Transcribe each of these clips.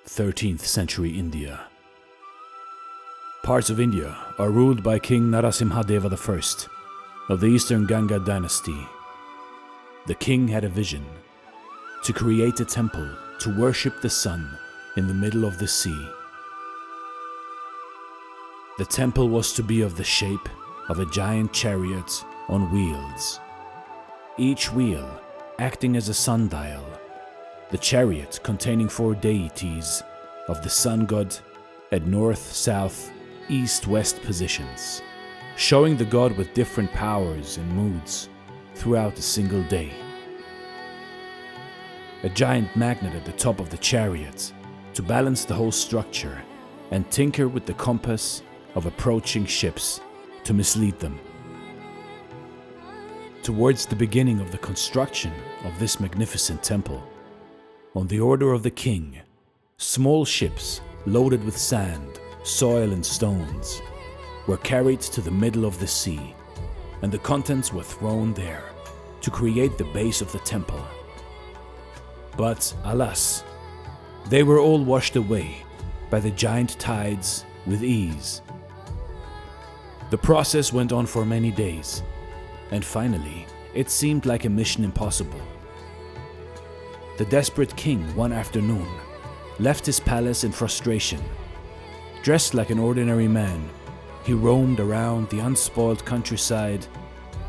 13th century India. Parts of India are ruled by King Narasimhadeva I of the Eastern Ganga dynasty. The king had a vision to create a temple to worship the sun in the middle of the sea. The temple was to be of the shape of a giant chariot on wheels, each wheel acting as a sundial, the chariot containing 4 deities of the sun god at north, south, east, west positions, showing the god with different powers and moods throughout a single day. A giant magnet at the top of the chariot to balance the whole structure and tinker with the compass of approaching ships to mislead them. Towards the beginning of the construction of this magnificent temple, on the order of the king, small ships loaded with sand, soil and stones were carried to the middle of the sea, and the contents were thrown there to create the base of the temple. But alas, they were all washed away by the giant tides with ease. The process went on for many days, and finally it seemed like a mission impossible. The desperate king one afternoon left his palace in frustration. Dressed like an ordinary man, he roamed around the unspoiled countryside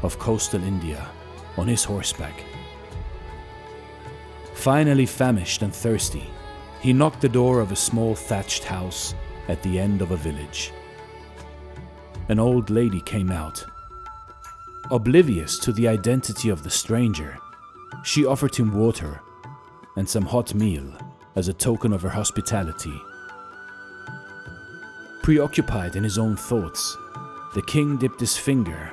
of coastal India on his horseback. Finally famished and thirsty, he knocked the door of a small thatched house at the end of a village. An old lady came out. Oblivious to the identity of the stranger, she offered him water and some hot meal as a token of her hospitality. Preoccupied in his own thoughts, the king dipped his finger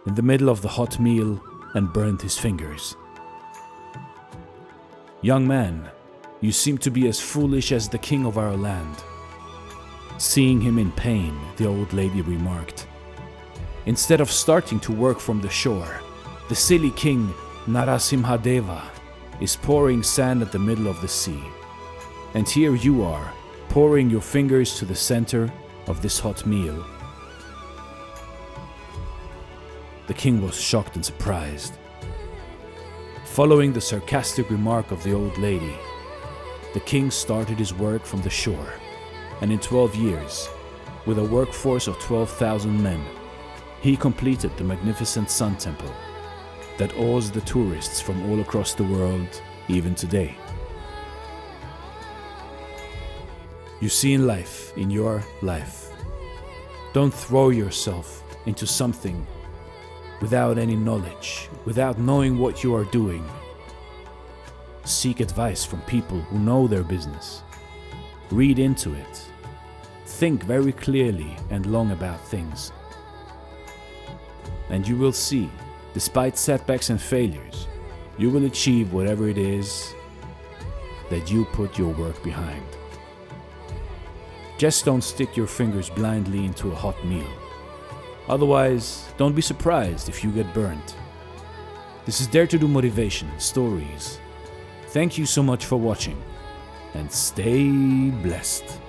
in the middle of the hot meal and burned his fingers. "Young man, you seem to be as foolish as the king of our land." Seeing him in pain, the old lady remarked, "Instead of starting to work from the shore, the silly king Narasimhadeva is pouring sand at the middle of the sea. And here you are, pouring your fingers to the center of this hot meal." The king was shocked and surprised. Following the sarcastic remark of the old lady, the king started his work from the shore, and in 12 years, with a workforce of 12,000 men, he completed the magnificent Sun Temple that awes the tourists from all across the world even today. You see in life, in your life, don't throw yourself into something without any knowledge, without knowing what you are doing. Seek advice from people who know their business. Read into it. Think very clearly and long about things. And you will see, despite setbacks and failures, you will achieve whatever it is that you put your work behind. Just don't stick your fingers blindly into a hot meal. Otherwise, don't be surprised if you get burnt. This is Dare to Do Motivation Stories. Thank you so much for watching, and stay blessed.